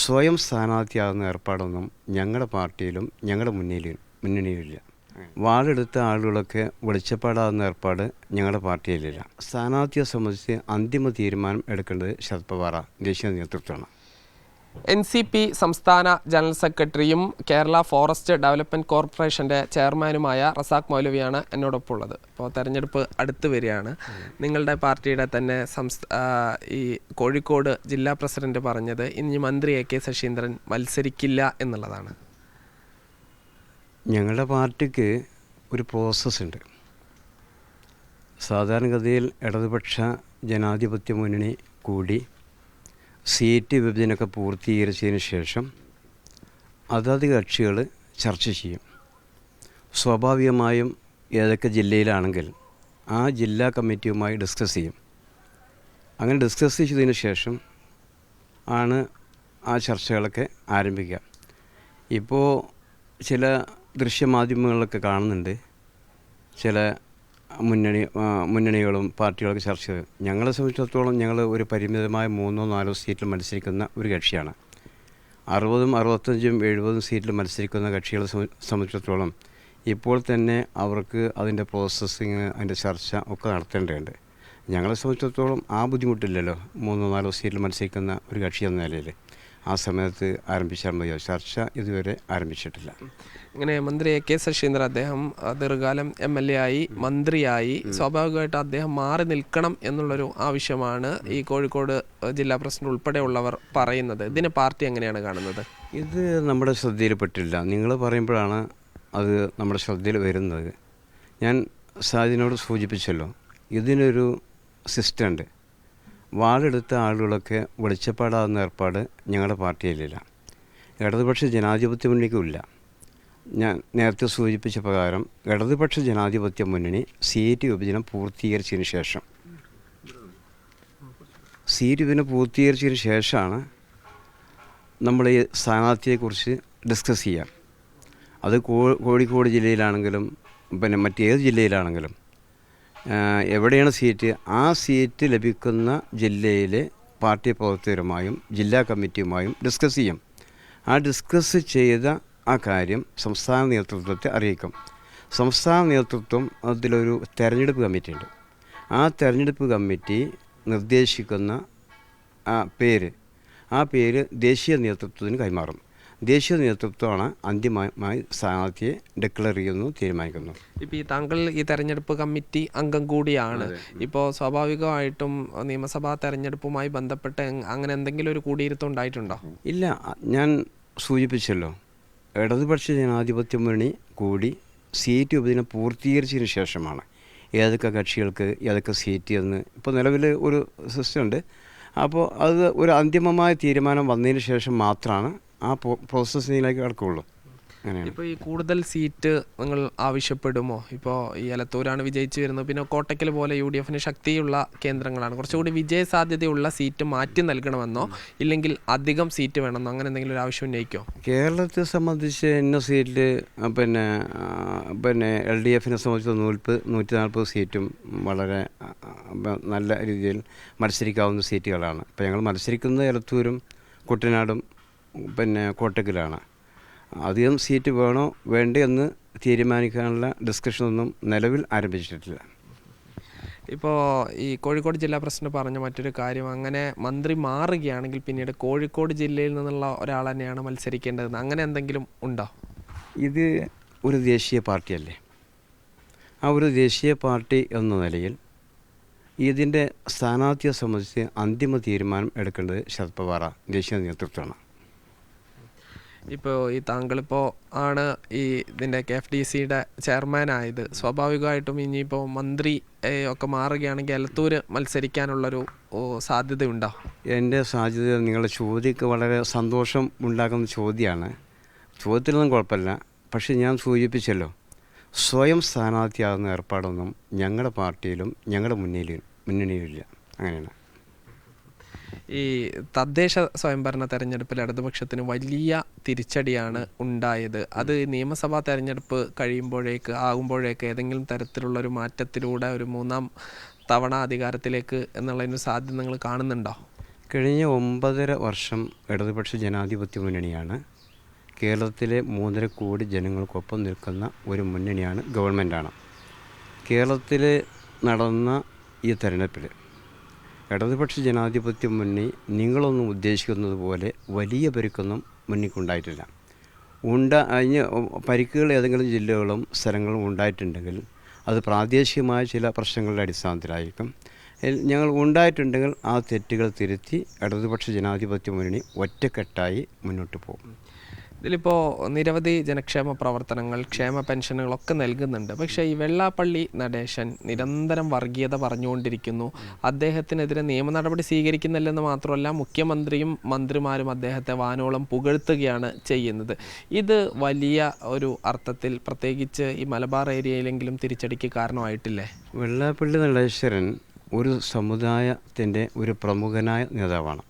സ്വയം സ്ഥാനാർത്ഥിയാകുന്ന ഏർപ്പാടൊന്നും ഞങ്ങളുടെ പാർട്ടിയിലും ഞങ്ങളുടെ മുന്നണിയിലില്ല. വാളെടുത്ത ആളുകളൊക്കെ വെളിച്ചപ്പാടാകുന്ന ഏർപ്പാട് ഞങ്ങളുടെ പാർട്ടിയിലില്ല. സ്ഥാനാർത്ഥിയെ സംബന്ധിച്ച് അന്തിമ തീരുമാനം എടുക്കേണ്ടത് ശരത് പവാർ ദേശീയ നേതൃത്വമാണ്. NCP സംസ്ഥാന ജനറൽ സെക്രട്ടറിയും കേരള ഫോറസ്റ്റ് ഡെവലപ്മെൻറ്റ് കോർപ്പറേഷൻ്റെ ചെയർമാനുമായ റസാഖ് മൗലവിയാണ് എന്നോടൊപ്പം ഉള്ളത്. ഇപ്പോൾ തെരഞ്ഞെടുപ്പ് അടുത്ത് വരികയാണ്. നിങ്ങളുടെ പാർട്ടിയുടെ തന്നെ ഈ കോഴിക്കോട് ജില്ലാ പ്രസിഡന്റ് പറഞ്ഞത് ഇനി മന്ത്രി AK ശശീന്ദ്രൻ മത്സരിക്കില്ല എന്നുള്ളതാണ്. ഞങ്ങളുടെ പാർട്ടിക്ക് ഒരു പ്രോസസ്സുണ്ട്. സാധാരണഗതിയിൽ ഇടതുപക്ഷ ജനാധിപത്യ മുന്നണി കൂടി സീറ്റ് വിഭജനമൊക്കെ പൂർത്തീകരിച്ചതിന് ശേഷം അതത് കക്ഷികൾ ചർച്ച ചെയ്യും. സ്വാഭാവികമായും ഏതൊക്കെ ജില്ലയിലാണെങ്കിൽ ആ ജില്ലാ കമ്മിറ്റിയുമായി ഡിസ്കസ് ചെയ്യും. അങ്ങനെ ഡിസ്കസ് ചെയ്തതിന് ശേഷം ആണ് ആ ചർച്ചകളൊക്കെ ആരംഭിക്കുക. ഇപ്പോൾ ചില ദൃശ്യമാധ്യമങ്ങളിലൊക്കെ കാണുന്നുണ്ട് ചില മുന്നണികളും പാർട്ടികളൊക്കെ ചർച്ച ചെയ്ത്. ഞങ്ങളെ സംബന്ധിച്ചിടത്തോളം ഞങ്ങൾ ഒരു പരിമിതമായ 3-4 സീറ്റിൽ മത്സരിക്കുന്ന ഒരു കക്ഷിയാണ്. 60, 65, 70 സീറ്റിൽ മത്സരിക്കുന്ന കക്ഷികളെ സംബന്ധിച്ചിടത്തോളം ഇപ്പോൾ തന്നെ അവർക്ക് അതിൻ്റെ പ്രോസസ്സിങ്, അതിൻ്റെ ചർച്ച ഒക്കെ നടത്തേണ്ടതുണ്ട്. ഞങ്ങളെ സംബന്ധിച്ചിടത്തോളം ആ ബുദ്ധിമുട്ടില്ലല്ലോ. 3-4 സീറ്റിൽ മത്സരിക്കുന്ന ഒരു കക്ഷി എന്ന നിലയിൽ ആ സമയത്ത് ആരംഭിച്ചാൽ മതിയോ? ചർച്ച ഇതുവരെ ആരംഭിച്ചിട്ടില്ല. ഇങ്ങനെ മന്ത്രി AK ശശീന്ദ്രൻ അദ്ദേഹം ദീർഘകാലം MLA ആയി, മന്ത്രിയായി. സ്വാഭാവികമായിട്ട് അദ്ദേഹം മാറി നിൽക്കണം എന്നുള്ളൊരു ആവശ്യമാണ് ഈ കോഴിക്കോട് ജില്ലാ പ്രസിഡന്റ് ഉൾപ്പെടെയുള്ളവർ പറയുന്നത്. ഇതിനെ പാർട്ടി എങ്ങനെയാണ് കാണുന്നത്? ഇത് നമ്മുടെ ശ്രദ്ധയിൽപ്പെട്ടില്ല. നിങ്ങൾ പറയുമ്പോഴാണ് അത് നമ്മുടെ ശ്രദ്ധയിൽ വരുന്നത്. ഞാൻ സാദിനോട് സൂചിപ്പിച്ചല്ലോ, ഇതിനൊരു സിസ്റ്റം ഉണ്ട്. വാളെടുത്ത ആളുകളൊക്കെ വെളിച്ചപ്പാടാകുന്ന ഏർപ്പാട് ഞങ്ങളുടെ പാർട്ടിയിലില്ല. ഇടതുപക്ഷ ജനാധിപത്യ മുന്നണിക്കുമില്ല. ഞാൻ നേരത്തെ സൂചിപ്പിച്ച പ്രകാരം ഇടതുപക്ഷ ജനാധിപത്യ മുന്നണി സീറ്റ് വിഭജനം പൂർത്തീകരിച്ചതിന് ശേഷമാണ് നമ്മൾ ഈ സ്ഥാനാർത്ഥിയെക്കുറിച്ച് ഡിസ്കസ് ചെയ്യുക. അത് കോഴിക്കോട് ജില്ലയിലാണെങ്കിലും പിന്നെ മറ്റേത് ജില്ലയിലാണെങ്കിലും എവിടെയാണ് സീറ്റ്, ആ സീറ്റ് ലഭിക്കുന്ന ജില്ലയിലെ പാർട്ടി പ്രവർത്തകരുമായും ജില്ലാ കമ്മിറ്റിയുമായും ഡിസ്കസ് ചെയ്യും. ആ ഡിസ്കസ് ചെയ്ത ആ കാര്യം സംസ്ഥാന നേതൃത്വത്തെ അറിയിക്കും. സംസ്ഥാന നേതൃത്വം അതിലൊരു തെരഞ്ഞെടുപ്പ് കമ്മിറ്റിയുണ്ട്. ആ തെരഞ്ഞെടുപ്പ് കമ്മിറ്റി നിർദ്ദേശിക്കുന്ന ആ പേര് ദേശീയ നേതൃത്വത്തിന് കൈമാറും. ദേശീയ നേതൃത്വമാണ് അന്തിമമായി സ്ഥാനാർത്ഥിയെ ഡിക്ലെയർ ചെയ്യുന്നു, തീരുമാനിക്കുന്നു. ഇപ്പോൾ താങ്കൾ ഈ തെരഞ്ഞെടുപ്പ് കമ്മിറ്റി അംഗം കൂടിയാണ്. ഇപ്പോൾ സ്വാഭാവികമായിട്ടും നിയമസഭാ തെരഞ്ഞെടുപ്പുമായി ബന്ധപ്പെട്ട് അങ്ങനെ എന്തെങ്കിലും ഒരു കൂടിയിരുത്തം ഉണ്ടായിട്ടുണ്ടോ? ഇല്ല, ഞാൻ സൂചിപ്പിച്ചല്ലോ, ഇടതുപക്ഷ ജനാധിപത്യ മുന്നണി കൂടി സീറ്റ് വിഭജനം പൂർത്തീകരിച്ചതിന് ശേഷമാണ് ഏതൊക്കെ കക്ഷികൾക്ക് ഏതൊക്കെ സീറ്റ് എന്ന് ഇപ്പോൾ നിലവിൽ ഒരു സിസ്റ്റം ഉണ്ട്. അപ്പോൾ അത് ഒരു അന്തിമമായ തീരുമാനം വന്നതിന് ശേഷം മാത്രമാണ് ആ പ്രോസസ്സിങ്ങിലേക്ക് കടക്കുകയുള്ളൂ. ഇപ്പോൾ ഈ കൂടുതൽ സീറ്റ് നിങ്ങൾ ആവശ്യപ്പെടുമോ? ഇപ്പോൾ ഈ എലത്തൂരാണ് വിജയിച്ചു വരുന്നത്, പിന്നെ കോട്ടയ്ക്കൽ പോലെ UDFന് ശക്തിയുള്ള കേന്ദ്രങ്ങളാണ്. കുറച്ചുകൂടി വിജയ സാധ്യതയുള്ള സീറ്റ് മാറ്റി നൽകണമെന്നോ ഇല്ലെങ്കിൽ അധികം സീറ്റ് വേണമെന്നോ അങ്ങനെ എന്തെങ്കിലും ഒരു ആവശ്യം ഉന്നയിക്കോ? കേരളത്തെ സംബന്ധിച്ച് ഇന്ന സീറ്റിൽ പിന്നെ LDFനെ സംബന്ധിച്ച് 140 സീറ്റും വളരെ നല്ല രീതിയിൽ മത്സരിക്കാവുന്ന സീറ്റുകളാണ്. ഇപ്പോൾ ഞങ്ങൾ മത്സരിക്കുന്നത് എലത്തൂരും കുട്ടനാടും പിന്നെ കോട്ടയ്ക്കലാണ്. അധികം സീറ്റ് വേണോ വേണ്ടേ എന്ന് തീരുമാനിക്കാനുള്ള ഡിസ്കഷനൊന്നും നിലവിൽ ആരംഭിച്ചിട്ടില്ല. ഇപ്പോൾ ഈ കോഴിക്കോട് ജില്ലാ പ്രസിഡന്റ് പറഞ്ഞ മറ്റൊരു കാര്യം, അങ്ങനെ മന്ത്രി മാറുകയാണെങ്കിൽ പിന്നീട് കോഴിക്കോട് ജില്ലയിൽ നിന്നുള്ള ഒരാൾ തന്നെയാണ് മത്സരിക്കേണ്ടതെന്ന്, അങ്ങനെ എന്തെങ്കിലും ഉണ്ടോ? ഇത് ഒരു ദേശീയ പാർട്ടിയല്ലേ. ആ ഒരു ദേശീയ പാർട്ടി എന്ന നിലയിൽ ഇതിൻ്റെ സ്ഥാനാർത്ഥിയെ സംബന്ധിച്ച് അന്തിമ തീരുമാനം എടുക്കേണ്ടത് ശരത് പവാർ ദേശീയ നേതൃത്വമാണ്. ഇപ്പോൾ ഈ താങ്കളിപ്പോൾ ആണ് ഈ ഇതിൻ്റെ KFDCയുടെ ചെയർമാനായത്. സ്വാഭാവികമായിട്ടും ഇനിയിപ്പോൾ മന്ത്രി ഒക്കെ മാറുകയാണെങ്കിൽ എലത്തൂർ മത്സരിക്കാനുള്ളൊരു സാധ്യതയുണ്ടോ? എൻ്റെ സാധ്യത നിങ്ങളുടെ ചോദ്യമൊക്കെ വളരെ സന്തോഷം ഉണ്ടാക്കുന്ന ചോദ്യമാണ്. ചോദ്യത്തിലൊന്നും കുഴപ്പമില്ല. പക്ഷേ ഞാൻ സൂചിപ്പിച്ചല്ലോ, സ്വയം സ്ഥാനാർത്ഥിയാകുന്ന ഏർപ്പാടൊന്നും ഞങ്ങളുടെ പാർട്ടിയിലും ഞങ്ങളുടെ മുന്നണിയിലില്ല. അങ്ങനെയാണ്. ഈ തദ്ദേശ സ്വയംഭരണ തെരഞ്ഞെടുപ്പിൽ ഇടതുപക്ഷത്തിന് വലിയ തിരിച്ചടിയാണ് ഉണ്ടായത്. അത് നിയമസഭാ തെരഞ്ഞെടുപ്പ് ആകുമ്പോഴേക്ക് ഏതെങ്കിലും തരത്തിലുള്ളൊരു മാറ്റത്തിലൂടെ ഒരു 3ാം തവണ അധികാരത്തിലേക്ക് എന്നുള്ളതിന് സാധ്യത നിങ്ങൾ കാണുന്നുണ്ടോ? കഴിഞ്ഞ 9.5 വർഷം ഇടതുപക്ഷ ജനാധിപത്യ മുന്നണിയാണ് കേരളത്തിലെ 3.5 കോടി ജനങ്ങൾക്കൊപ്പം നിൽക്കുന്ന ഒരു മുന്നണിയാണ്, ഗവൺമെൻറ്റാണ്. കേരളത്തിൽ നടന്ന ഈ തെരഞ്ഞെടുപ്പിൽ ഇടതുപക്ഷ ജനാധിപത്യ മുന്നണി നിങ്ങളൊന്നും ഉദ്ദേശിക്കുന്നത് പോലെ വലിയ പരിക്കൊന്നും മുന്നിക്കുണ്ടായിട്ടില്ല. അതിന് പരിക്കുകൾ ഏതെങ്കിലും ജില്ലകളും സ്ഥലങ്ങളും ഉണ്ടായിട്ടുണ്ടെങ്കിൽ അത് പ്രാദേശികമായ ചില പ്രശ്നങ്ങളുടെ അടിസ്ഥാനത്തിലായിരിക്കും. ഞങ്ങൾ ഉണ്ടായിട്ടുണ്ടെങ്കിൽ ആ തെറ്റുകൾ തിരുത്തി ഇടതുപക്ഷ ജനാധിപത്യ മുന്നണി ഒറ്റക്കെട്ടായി മുന്നോട്ട് പോകും. ഇതിലിപ്പോൾ നിരവധി ജനക്ഷേമ പ്രവർത്തനങ്ങൾ, ക്ഷേമ പെൻഷനുകളൊക്കെ നൽകുന്നുണ്ട്. പക്ഷേ ഈ വെള്ളാപ്പള്ളി നടേശൻ നിരന്തരം വർഗീയത പറഞ്ഞുകൊണ്ടിരിക്കുന്നു. അദ്ദേഹത്തിനെതിരെ നിയമ നടപടി സ്വീകരിക്കുന്നില്ലെന്ന് മാത്രമല്ല, മുഖ്യമന്ത്രിയും മന്ത്രിമാരും അദ്ദേഹത്തെ വാനോളം പുകഴ്ത്തുകയാണ് ചെയ്യുന്നത്. ഇത് വലിയ ഒരു അർത്ഥത്തിൽ പ്രത്യേകിച്ച് ഈ മലബാർ ഏരിയയിലെങ്കിലും തിരിച്ചടിക്ക് കാരണമായിട്ടില്ലേ? വെള്ളാപ്പള്ളി നടേശൻ ഒരു സമുദായത്തിൻ്റെ ഒരു പ്രമുഖനായ നേതാവാണ്.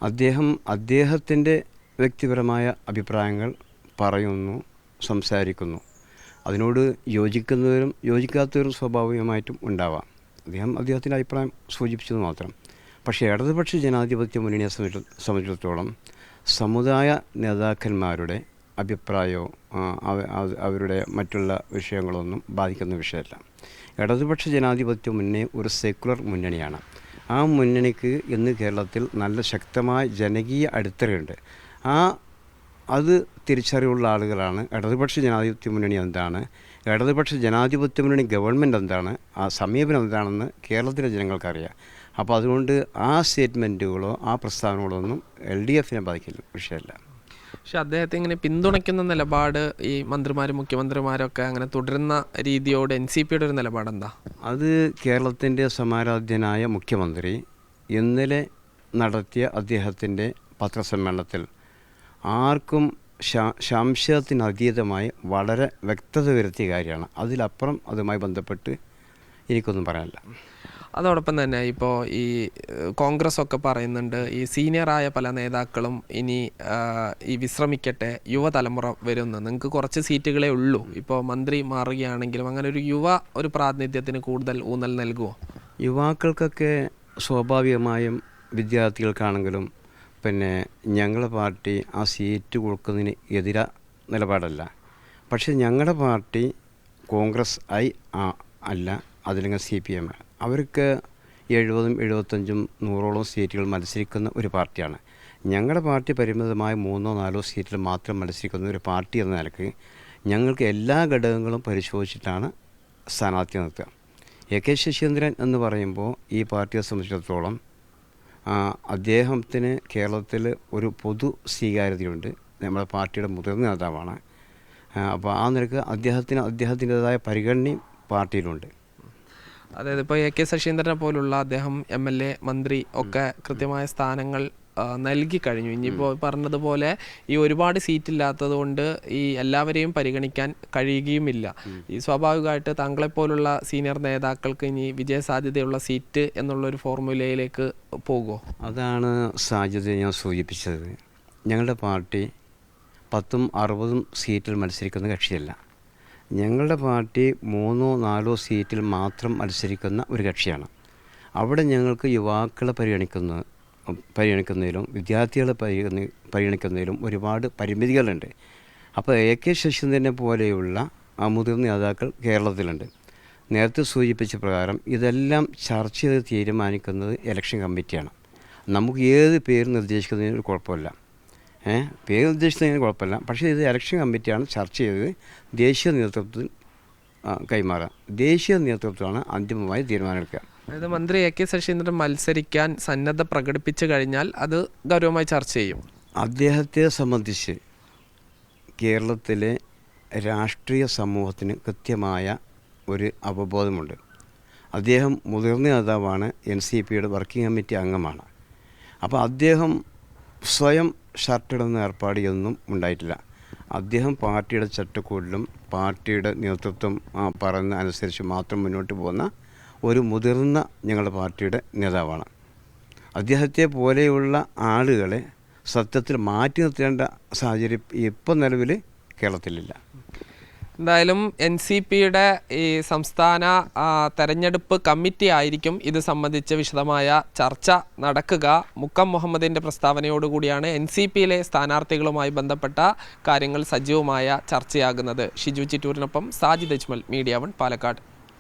അദ്ദേഹത്തിൻ്റെ വ്യക്തിപരമായ അഭിപ്രായങ്ങൾ പറയുന്നു, സംസാരിക്കുന്നു. അതിനോട് യോജിക്കുന്നവരും യോജിക്കാത്തവരും സ്വാഭാവികമായിട്ടും ഉണ്ടാവാം. അദ്ദേഹത്തിൻ്റെ അഭിപ്രായം സൂചിപ്പിച്ചത് മാത്രം. പക്ഷേ ഇടതുപക്ഷ ജനാധിപത്യ മുന്നണിയെ സംബന്ധിച്ചിടത്തോളം സമുദായ നേതാക്കന്മാരുടെ അഭിപ്രായവും അവരുടെ മറ്റുള്ള വിഷയങ്ങളൊന്നും ബാധിക്കുന്ന വിഷയമല്ല. ഇടതുപക്ഷ ജനാധിപത്യ മുന്നണി ഒരു സെക്കുലർ മുന്നണിയാണ്. ആ മുന്നണിക്ക് ഇന്ന് കേരളത്തിൽ നല്ല ശക്തമായ ജനകീയ അടിത്തറയുണ്ട്. അത് തിരിച്ചറിവുള്ള ആളുകളാണ് ഇടതുപക്ഷ ജനാധിപത്യ മുന്നണി എന്താണ്, ഇടതുപക്ഷ ജനാധിപത്യ മുന്നണി ഗവൺമെൻറ് എന്താണ്, ആ സമീപനം എന്താണെന്ന് കേരളത്തിലെ ജനങ്ങൾക്കറിയാം. അപ്പോൾ അതുകൊണ്ട് ആ സ്റ്റേറ്റ്മെൻറ്റുകളോ ആ പ്രസ്താവനകളോ ഒന്നും LDFനെ ബാധിക്കുന്ന വിഷയമല്ല. പക്ഷെ അദ്ദേഹത്തെ ഇങ്ങനെ പിന്തുണയ്ക്കുന്ന നിലപാട് ഈ മന്ത്രിമാരും മുഖ്യമന്ത്രിമാരൊക്കെ അങ്ങനെ തുടരുന്ന രീതിയോട് NCPയുടെ ഒരു നിലപാടെന്താ? അത് കേരളത്തിൻ്റെ സമാരാധ്യനായ മുഖ്യമന്ത്രി ഇന്നലെ നടത്തിയ അദ്ദേഹത്തിൻ്റെ പത്രസമ്മേളനത്തിൽ ആർക്കും സംശയത്തിനതീതമായി വളരെ വ്യക്തത വരുത്തിയ കാര്യമാണ്. അതിലപ്പുറം അതുമായി ബന്ധപ്പെട്ട് എനിക്കൊന്നും പറയാനില്ല. അതോടൊപ്പം തന്നെ ഇപ്പോൾ ഈ കോൺഗ്രസ് ഒക്കെ പറയുന്നുണ്ട്, ഈ സീനിയറായ പല നേതാക്കളും ഇനി ഈ വിശ്രമിക്കട്ടെ, യുവതലമുറ വരുന്നു, നിങ്ങൾക്ക് കുറച്ച് സീറ്റുകളേ ഉള്ളൂ, ഇപ്പോൾ മന്ത്രി മാറുകയാണെങ്കിലും അങ്ങനെ ഒരു പ്രാതിനിധ്യത്തിന് കൂടുതൽ ഊന്നൽ നൽകുമോ? യുവാക്കൾക്കൊക്കെ സ്വാഭാവികമായും വിദ്യാർത്ഥികൾക്കാണെങ്കിലും ഞങ്ങളുടെ പാർട്ടി ആ സീറ്റ് കൊടുക്കുന്നതിന് നിലപാടല്ല. പക്ഷേ ഞങ്ങളുടെ പാർട്ടി കോൺഗ്രസ് അല്ല, അതില്ലെങ്കിൽ CPM. അവർക്ക് 70, 75, 100ഓളം സീറ്റുകൾ മത്സരിക്കുന്ന ഒരു പാർട്ടിയാണ്. ഞങ്ങളുടെ പാർട്ടി പരിമിതമായ 3, 4 സീറ്റിൽ മാത്രം മത്സരിക്കുന്ന ഒരു പാർട്ടി എന്ന നിലയ്ക്ക് ഞങ്ങൾക്ക് എല്ലാ ഘടകങ്ങളും പരിശോധിച്ചിട്ടാണ് സ്ഥാനാർത്ഥി നിർത്തുക. AK ശശീന്ദ്രൻ എന്ന് പറയുമ്പോൾ ഈ പാർട്ടിയെ സംബന്ധിച്ചിടത്തോളം അദ്ദേഹത്തിന് കേരളത്തിൽ ഒരു പൊതു സ്വീകാര്യതയുണ്ട്. നമ്മുടെ പാർട്ടിയുടെ മുതിർന്ന നേതാവാണ്. അപ്പോൾ ആ നിലയ്ക്ക് അദ്ദേഹത്തിൻ്റെതായ പരിഗണനയും പാർട്ടിയിലുണ്ട്. അതായത് ഇപ്പോൾ AK ശശീന്ദ്രനെ പോലുള്ള അദ്ദേഹം MLA, മന്ത്രി ഒക്കെ കൃത്യമായ സ്ഥാനങ്ങൾ നൽകി കഴിഞ്ഞു. ഇനിയിപ്പോൾ പറഞ്ഞതുപോലെ ഈ ഒരുപാട് സീറ്റില്ലാത്തത് കൊണ്ട് ഈ എല്ലാവരെയും പരിഗണിക്കാൻ കഴിയുകയുമില്ല. ഈ സ്വാഭാവികമായിട്ട് താങ്കളെപ്പോലുള്ള സീനിയർ നേതാക്കൾക്ക് ഇനി വിജയസാധ്യതയുള്ള സീറ്റ് എന്നുള്ളൊരു ഫോർമുലയിലേക്ക് പോകുമോ? അതാണ് സാധ്യത ഞാൻ സൂചിപ്പിച്ചത്. ഞങ്ങളുടെ പാർട്ടി 10, 60 സീറ്റിൽ മത്സരിക്കുന്ന കക്ഷിയല്ല. ഞങ്ങളുടെ പാർട്ടി 3, 4 സീറ്റിൽ മാത്രം മത്സരിക്കുന്ന ഒരു കക്ഷിയാണ്. അവിടെ ഞങ്ങൾക്ക് യുവാക്കളെ പരിഗണിക്കുന്നതിലും വിദ്യാർത്ഥികളെ പരിഗണിക്കുന്നതിലും ഒരുപാട് പരിമിതികളുണ്ട്. അപ്പോൾ AK ശശീന്ദ്രനെ പോലെയുള്ള മുതിർന്ന നേതാക്കൾ കേരളത്തിലുണ്ട്. നേരത്തെ സൂചിപ്പിച്ച പ്രകാരം ഇതെല്ലാം ചർച്ച ചെയ്ത് തീരുമാനിക്കുന്നത് ഇലക്ഷൻ കമ്മിറ്റിയാണ്. നമുക്ക് ഏത് പേര് നിർദ്ദേശിക്കുന്നതിന് ഒരു കുഴപ്പമില്ല, പേര് നിർദ്ദേശിക്കുന്നതിന് കുഴപ്പമില്ല. പക്ഷേ ഇത് ഇലക്ഷൻ കമ്മിറ്റിയാണ് ചർച്ച ചെയ്ത് ദേശീയ നേതൃത്വത്തിൽ കൈമാറുക. ദേശീയ നേതൃത്വമാണ് അന്തിമമായി തീരുമാനമെടുക്കുക. അതായത് മന്ത്രി AK ശശീന്ദ്രൻ മത്സരിക്കാൻ സന്നദ്ധ പ്രകടിപ്പിച്ചു കഴിഞ്ഞാൽ അത് ഗൗരവമായി ചർച്ച ചെയ്യും. അദ്ദേഹത്തെ സംബന്ധിച്ച് കേരളത്തിലെ രാഷ്ട്രീയ സമൂഹത്തിന് കൃത്യമായ ഒരു അവബോധമുണ്ട്. അദ്ദേഹം മുതിർന്ന നേതാവാണ്, NCPയുടെ വർക്കിംഗ് കമ്മിറ്റി അംഗമാണ്. അപ്പോൾ അദ്ദേഹം സ്വയം ഷർട്ടിടുന്ന ഏർപ്പാട് ഒന്നും ഉണ്ടായിട്ടില്ല. അദ്ദേഹം പാർട്ടിയുടെ ചട്ടക്കൂടിലും പാർട്ടിയുടെ നേതൃത്വം പറയുന്ന അനുസരിച്ച് മാത്രം മുന്നോട്ട് പോകുന്ന ഒരു മുതിർന്ന ഞങ്ങളുടെ പാർട്ടിയുടെ നേതാവാണ്. അദ്ദേഹത്തെ പോലെയുള്ള ആളുകളെ സത്യത്തിൽ മാറ്റി നിർത്തേണ്ട സാഹചര്യം ഇപ്പം നിലവിൽ കേരളത്തിലില്ല. എന്തായാലും NCPയുടെ ഈ സംസ്ഥാന തെരഞ്ഞെടുപ്പ് കമ്മിറ്റി ആയിരിക്കും ഇത് സംബന്ധിച്ച് വിശദമായ ചർച്ച നടക്കുക. മുക്കം മുഹമ്മദിൻ്റെ പ്രസ്താവനയോടുകൂടിയാണ് NCPയിലെ സ്ഥാനാർത്ഥികളുമായി ബന്ധപ്പെട്ട കാര്യങ്ങൾ സജീവമായ ചർച്ചയാകുന്നത്. ഷിജു ചിറ്റൂരിനൊപ്പം സാജിദ് അജ്മൽ, മീഡിയ 1 പാലക്കാട്.